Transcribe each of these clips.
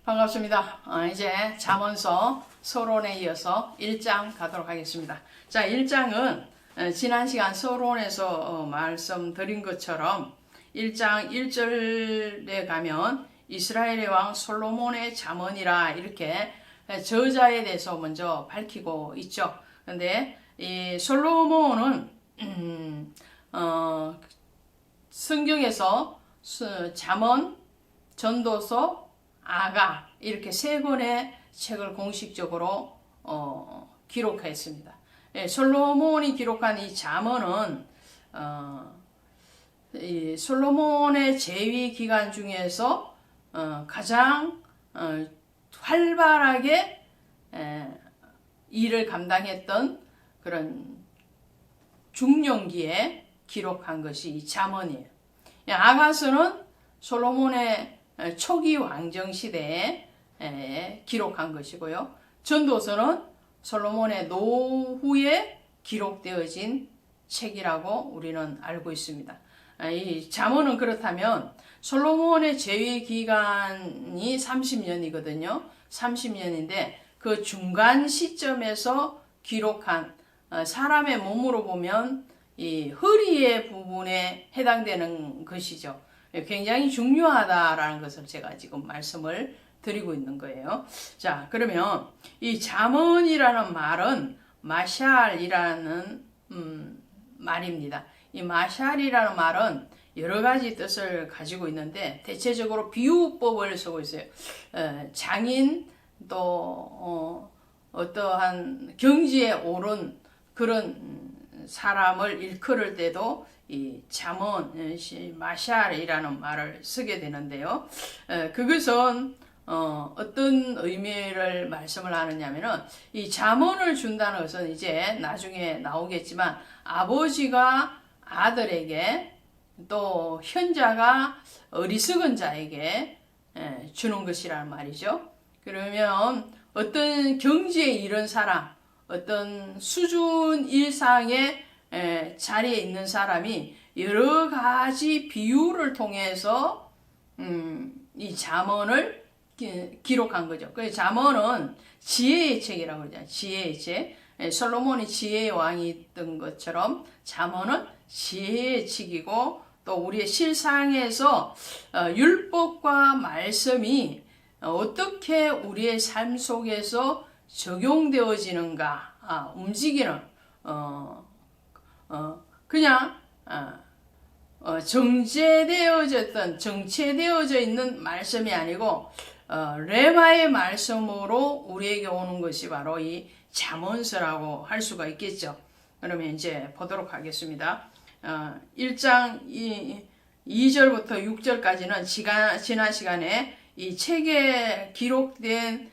반갑습니다. 이제 잠언서 서론에 이어서 1장 가도록 하겠습니다. 자, 1장은 지난 시간 서론에서 말씀드린 것처럼 1장 1절에 가면 이스라엘의 왕 솔로몬의 잠언이라 이렇게 저자에 대해서 먼저 밝히고 있죠. 근데 이 솔로몬은 성경에서 잠언, 전도서, 아가 이렇게 세 권의 책을 공식적으로 기록했습니다. 솔로몬이 기록한 이 잠언은 이 솔로몬의 재위 기간 중에서 가장 활발하게 일을 감당했던 그런 중년기에 기록한 것이 이 잠언이에요. 아가서는 솔로몬의 초기 왕정 시대에 기록한 것이고요. 전도서는 솔로몬의 노후에 기록되어진 책이라고 우리는 알고 있습니다. 이 잠언은 그렇다면 솔로몬의 재위 기간이 30년이거든요. 30년인데 그 중간 시점에서 기록한 사람의 몸으로 보면 이 허리의 부분에 해당되는 것이죠. 굉장히 중요하다라는 것을 제가 지금 말씀을 드리고 있는 거예요. 자, 그러면 이 잠언이라는 말은 마샬이라는 말입니다. 이 마샬이라는 말은 여러 가지 뜻을 가지고 있는데 대체적으로 비유법을 쓰고 있어요. 장인 또 어떠한 경지에 오른 그런 사람을 일컬을 때도 이 잠언, 마샬이라는 말을 쓰게 되는데요. 그것은 어떤 의미를 말씀을 하느냐면은 이 잠언을 준다는 것은 이제 나중에 나오겠지만 아버지가 아들에게 또 현자가 어리석은 자에게 주는 것이라는 말이죠. 그러면 어떤 경지에 이른 사람, 어떤 수준 이상의 자리에 있는 사람이 여러 가지 비유를 통해서 이 잠언을 기록한 거죠. 그 잠언은 지혜의 책이라고 그러잖아요. 지혜의 책. 솔로몬이 지혜의 왕이 있던 것처럼 잠언은 지혜의 책이고 또 우리의 실상에서 율법과 말씀이 어떻게 우리의 삶 속에서 적용되어지는가, 움직이는 그냥 정체되어져 있는 말씀이 아니고 레마의 말씀으로 우리에게 오는 것이 바로 이 잠언서라고 할 수가 있겠죠. 그러면 이제 보도록 하겠습니다. 1장 2절부터 6절까지는 지난 시간에 이 책에 기록된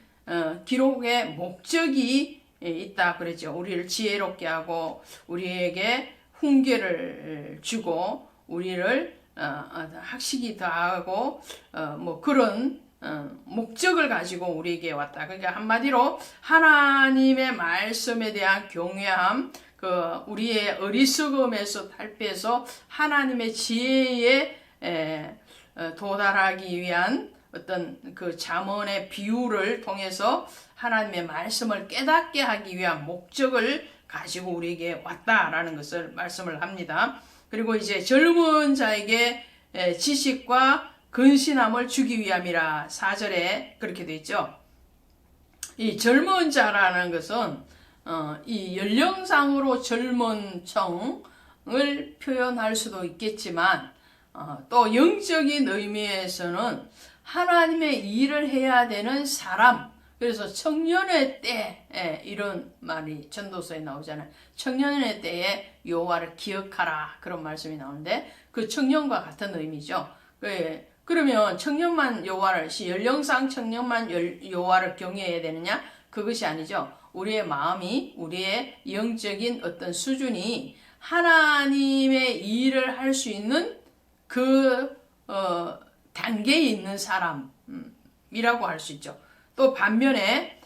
기록의 목적이 있다 그랬죠. 우리를 지혜롭게 하고 우리에게 훈계를 주고 우리를 학식이 더하고 뭐 그런 목적을 가지고 우리에게 왔다. 그러니까 한마디로 하나님의 말씀에 대한 경외함, 그 우리의 어리석음에서 탈피해서 하나님의 지혜에 도달하기 위한 어떤 그 잠언의 비유를 통해서 하나님의 말씀을 깨닫게 하기 위한 목적을 가지고 우리에게 왔다라는 것을 말씀을 합니다. 그리고 이제 젊은 자에게 지식과 근신함을 주기 위함이라 4절에 그렇게 되어 있죠. 이 젊은 자라는 것은 이 연령상으로 젊은 층을 표현할 수도 있겠지만 또 영적인 의미에서는 하나님의 일을 해야 되는 사람, 그래서 청년의 때 이런 말이 전도서에 나오잖아요. 청년의 때에 여호와를 기억하라 그런 말씀이 나오는데 그 청년과 같은 의미죠. 그러면 청년만 여호와를 연령상 청년만 여호와를 경외해야 되느냐? 그것이 아니죠. 우리의 마음이 우리의 영적인 어떤 수준이 하나님의 일을 할 수 있는 그 단계에 있는 사람이라고 할 수 있죠. 또 반면에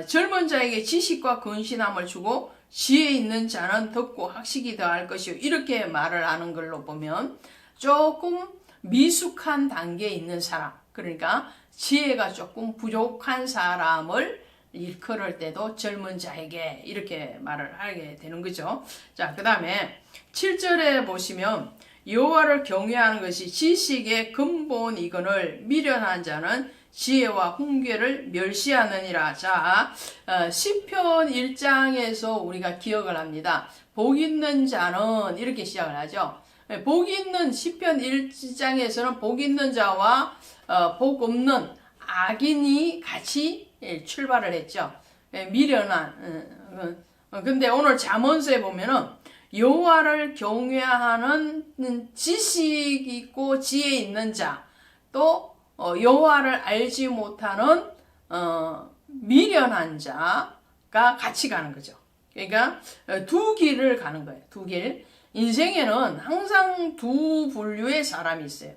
젊은 자에게 지식과 근신함을 주고 지혜 있는 자는 듣고 학식이 더할 것이요 이렇게 말을 하는 걸로 보면 조금 미숙한 단계에 있는 사람, 그러니까 지혜가 조금 부족한 사람을 일컬을 때도 젊은 자에게 이렇게 말을 하게 되는 거죠. 자, 그 다음에 7절에 보시면 여호와를 경외하는 것이 지식의 근본이거늘 미련한 자는 지혜와 훈계를 멸시하느니라. 자, 시편 1장에서 우리가 기억을 합니다. 복 있는 자는 이렇게 시작을 하죠. 복 있는 시편 1장에서는 복 있는 자와 복 없는 악인이 같이 출발을 했죠. 미련한. 근데 오늘 잠언서에 보면은 여호와를 경외하는 지식 있고 지혜 있는 자, 또 여호와를 알지 못하는 미련한 자가 같이 가는 거죠. 그러니까 두 길을 가는 거예요. 두 길. 인생에는 항상 두 분류의 사람이 있어요.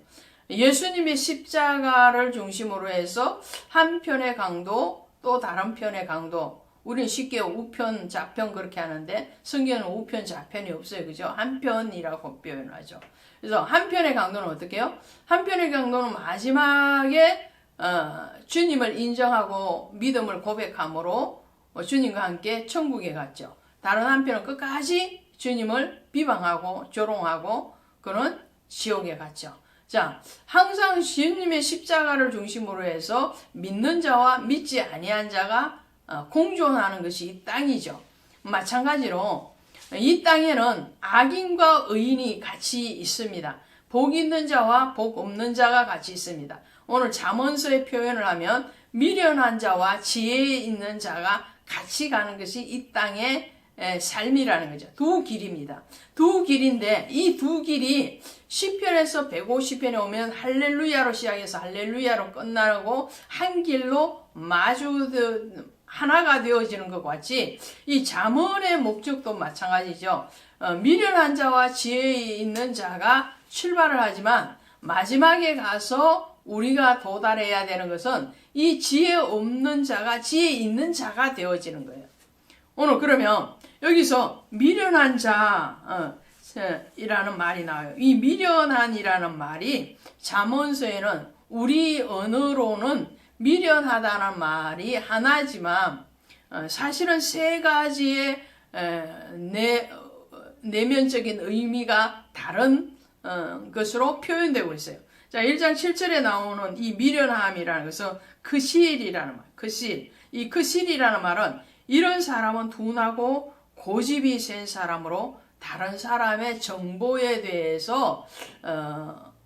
예수님의 십자가를 중심으로 해서 한편의 강도, 또 다른 편의 강도. 우리는 쉽게 우편, 좌편 그렇게 하는데 성경은 우편, 좌편이 없어요. 그죠? 한편이라고 표현을 하죠. 그래서 한편의 강도는 어떻게 해요? 한편의 강도는 마지막에 주님을 인정하고 믿음을 고백함으로 주님과 함께 천국에 갔죠. 다른 한편은 끝까지 주님을 비방하고 조롱하고 그는 지옥에 갔죠. 자, 항상 주님의 십자가를 중심으로 해서 믿는 자와 믿지 아니한 자가 공존하는 것이 이 땅이죠. 마찬가지로 이 땅에는 악인과 의인이 같이 있습니다. 복 있는 자와 복 없는 자가 같이 있습니다. 오늘 잠언서의 표현을 하면 미련한 자와 지혜 있는 자가 같이 가는 것이 이 땅의 삶이라는 거죠. 두 길입니다. 두 길인데 이 두 길이 시편에서 150편에 오면 할렐루야로 시작해서 할렐루야로 끝나고 한 길로 하나가 되어지는 것 같이 이 잠언의 목적도 마찬가지죠. 미련한 자와 지혜 있는 자가 출발을 하지만 마지막에 가서 우리가 도달해야 되는 것은 이 지혜 없는 자가 지혜 있는 자가 되어지는 거예요. 오늘 그러면 여기서 미련한 자이라는 말이 나와요. 이 미련한이라는 말이 잠언서에는 우리 언어로는 미련하다는 말이 하나지만 사실은 세 가지의 내면적인 의미가 다른 것으로 표현되고 있어요. 자, 1장 7절에 나오는 이 미련함이라는 것은 크실이라는 말. 크실. 이 크실이라는 말은 이런 사람은 둔하고 고집이 센 사람으로 다른 사람의 정보에 대해서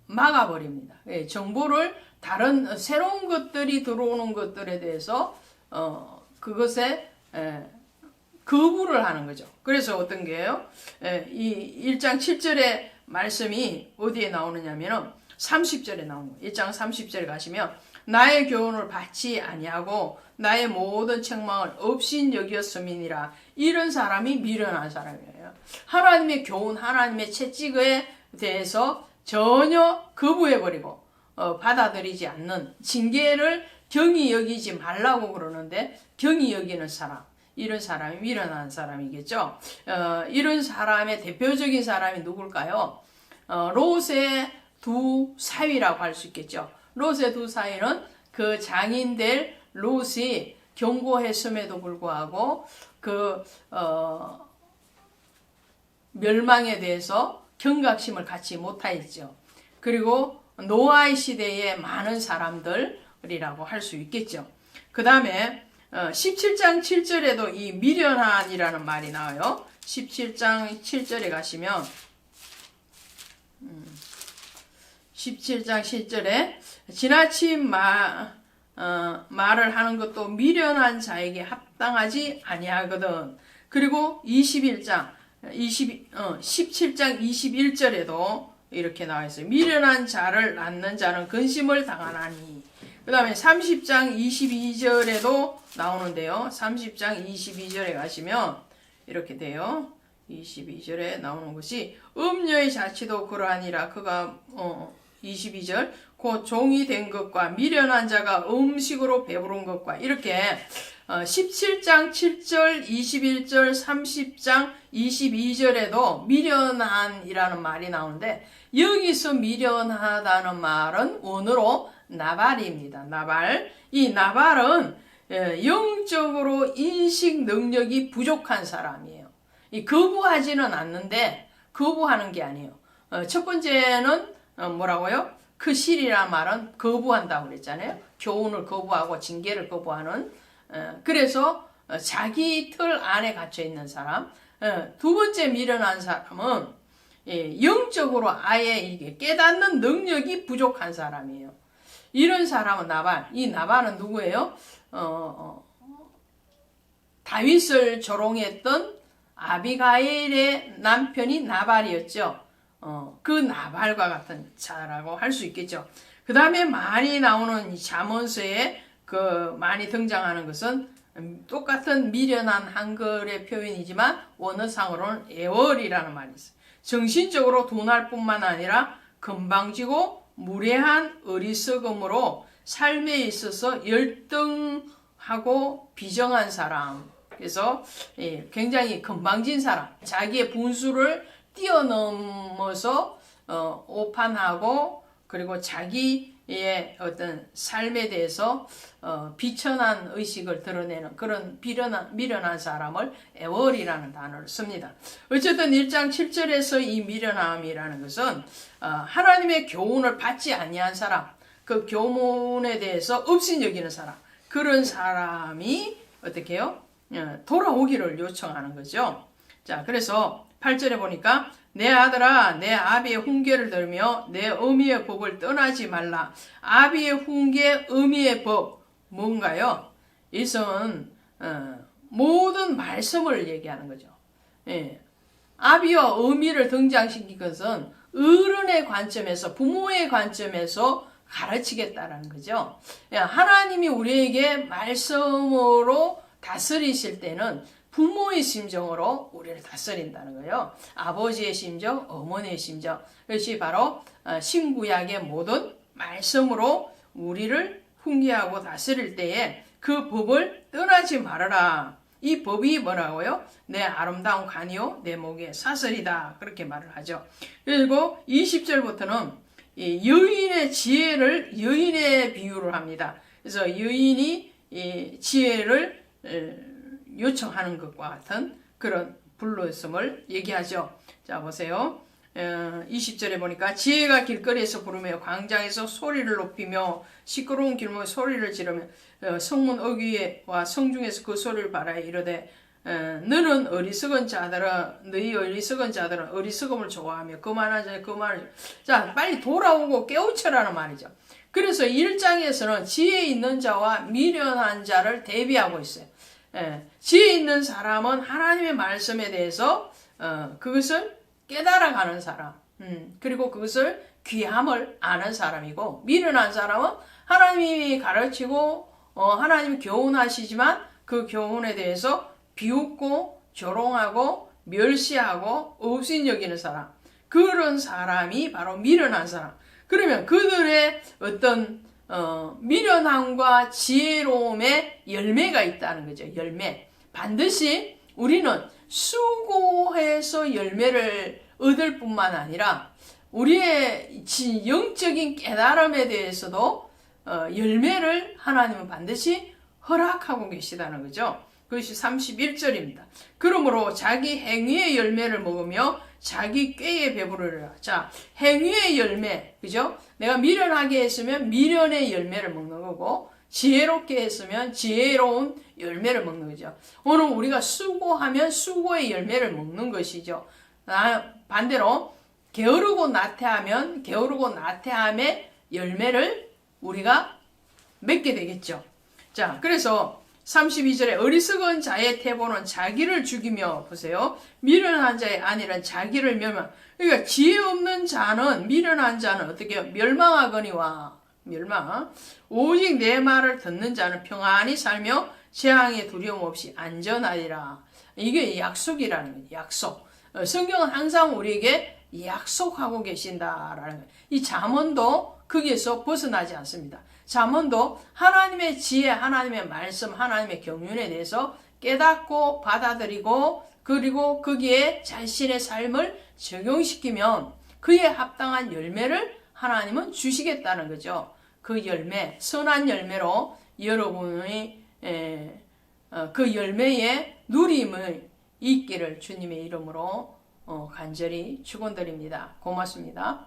막아버립니다. 정보를 다른 새로운 것들이 들어오는 것들에 대해서 그것에 거부를 하는 거죠. 그래서 어떤 게요? 이 1장 7절의 말씀이 어디에 나오느냐면은 30절에 나오는 거예요. 1장 30절에 가시면 나의 교훈을 받지 아니하고 나의 모든 책망을 없인 여겼음이니라. 이런 사람이 미련한 사람이에요. 하나님의 교훈, 하나님의 채찍에 대해서 전혀 거부해버리고 받아들이지 않는 징계를 경히 여기지 말라고 그러는데 경히 여기는 사람, 이런 사람이 미련한 사람이겠죠. 이런 사람의 대표적인 사람이 누굴까요? 롯의 두 사위라고 할 수 있겠죠. 롯의 두 사위는 그 장인들 롯이 경고했음에도 불구하고 멸망에 대해서 경각심을 갖지 못하였죠. 그리고 노아의 시대에 많은 사람들이라고 할 수 있겠죠. 그 다음에 17장 7절에도 이 미련한이라는 말이 나와요. 17장 7절에 가시면 17장 7절에 지나친 말을 하는 것도 미련한 자에게 합당하지 아니하거든. 그리고 17장 21절에도 이렇게 나와 있어요. 미련한 자를 낳는 자는 근심을 당하나니. 그 다음에 30장 22절에도 나오는데요. 30장 22절에 가시면 이렇게 돼요. 22절에 나오는 것이 음녀의 자치도 그러하니라. 그가 22절 곧 종이 된 것과 미련한 자가 음식으로 배부른 것과 이렇게 17장 7절, 21절, 30장 22절에도 미련한이라는 말이 나오는데 여기서 미련하다는 말은 원어로 나발입니다. 나발. 이 나발은 영적으로 인식 능력이 부족한 사람이에요. 거부하지는 않는데 거부하는 게 아니에요. 첫 번째는 뭐라고요? 크실이라는 말은 거부한다고 그랬잖아요. 교훈을 거부하고 징계를 거부하는. 그래서 자기 틀 안에 갇혀 있는 사람. 두 번째 미련한 사람은 영적으로 아예 이게 깨닫는 능력이 부족한 사람이에요. 이런 사람은 나발. 이 나발은 누구예요? 다윗을 조롱했던 아비가일의 남편이 나발이었죠. 그 나발과 같은 자라고 할 수 있겠죠. 그 다음에 많이 나오는 이 잠언서에 많이 등장하는 것은 똑같은 미련한 한글의 표현이지만 원어상으로는 애월이라는 말이 있어요. 정신적으로 둔할 뿐만 아니라 건방지고 무례한 어리석음으로 삶에 있어서 열등하고 비정한 사람. 그래서 굉장히 건방진 사람. 자기의 분수를 뛰어넘어서 오판하고 그리고 자기의 어떤 삶에 대해서 비천한 의식을 드러내는 그런 미련한 사람을 애월이라는 단어를 씁니다. 어쨌든 1장 7절에서 이 미련함이라는 것은 하나님의 교훈을 받지 아니한 사람, 그 교훈에 대해서 업신여기는 사람, 그런 사람이 어떻게 해요? 돌아오기를 요청하는 거죠. 자, 그래서 8절에 보니까 내 아들아 내 아비의 훈계를 들으며 내 어미의 법을 떠나지 말라. 아비의 훈계, 어미의 법 뭔가요? 이것은 모든 말씀을 얘기하는 거죠. 아비와 어미를 등장시킨 것은 어른의 관점에서 부모의 관점에서 가르치겠다라는 거죠. 하나님이 우리에게 말씀으로 다스리실 때는 부모의 심정으로 우리를 다스린다는 거예요. 아버지의 심정, 어머니의 심정. 그것이 바로 신구약의 모든 말씀으로 우리를 훈계하고 다스릴 때에 그 법을 떠나지 말아라. 이 법이 뭐라고요? 내 아름다운 간이요 내 목의 사슬이다. 그렇게 말을 하죠. 그리고 20절부터는 여인의 지혜를 여인의 비유를 합니다. 그래서 여인이 지혜를 요청하는 것과 같은 그런 불렀음을 얘기하죠. 자, 보세요. 20절에 보니까 지혜가 길거리에서 부르며 광장에서 소리를 높이며 시끄러운 길목에 소리를 지르며 성문 어귀와 성중에서 그 소리를 발하여 이르되 너는 어리석은 자들은 너희 어리석은 자들은 어리석음을 좋아하며 그만하자 그만하자. 자, 빨리 돌아오고 깨우쳐라는 말이죠. 그래서 1장에서는 지혜 있는 자와 미련한 자를 대비하고 있어요. 지혜 있는 사람은 하나님의 말씀에 대해서 그것을 깨달아가는 사람, 그리고 그것을 귀함을 아는 사람이고, 미련한 사람은 하나님이 가르치고 하나님이 교훈하시지만 그 교훈에 대해서 비웃고 조롱하고 멸시하고 업신여기는 사람, 그런 사람이 바로 미련한 사람. 그러면 그들의 어떤 미련함과 지혜로움의 열매가 있다는 거죠. 열매. 반드시 우리는 수고해서 열매를 얻을 뿐만 아니라 우리의 영적인 깨달음에 대해서도 열매를 하나님은 반드시 허락하고 계시다는 거죠. 그것이 31절입니다. 그러므로 자기 행위의 열매를 먹으며 자기 꾀에 배부르리라. 자, 행위의 열매, 그죠? 내가 미련하게 했으면 미련의 열매를 먹는 거고, 지혜롭게 했으면 지혜로운 열매를 먹는 거죠. 오늘 우리가 수고하면 수고의 열매를 먹는 것이죠. 반대로 게으르고 나태하면 게으르고 나태함의 열매를 우리가 맺게 되겠죠. 자, 그래서 32절에 어리석은 자의 태보는 자기를 죽이며, 보세요. 미련한 자의 안일은 자기를 멸망. 그러니까 지혜 없는 자는, 미련한 자는 어떻게 멸망하거니와, 멸망. 오직 내 말을 듣는 자는 평안히 살며 재앙에 두려움 없이 안전하리라. 이게 약속이라는 거예요. 약속. 성경은 항상 우리에게 약속하고 계신다라는 거예요. 이 잠언도 거기에서 벗어나지 않습니다. 잠언도 하나님의 지혜, 하나님의 말씀, 하나님의 경륜에 대해서 깨닫고 받아들이고 그리고 거기에 자신의 삶을 적용시키면 그에 합당한 열매를 하나님은 주시겠다는 거죠. 그 열매, 선한 열매로 여러분의 그 열매의 누림을 있기를 주님의 이름으로 간절히 축원드립니다. 고맙습니다.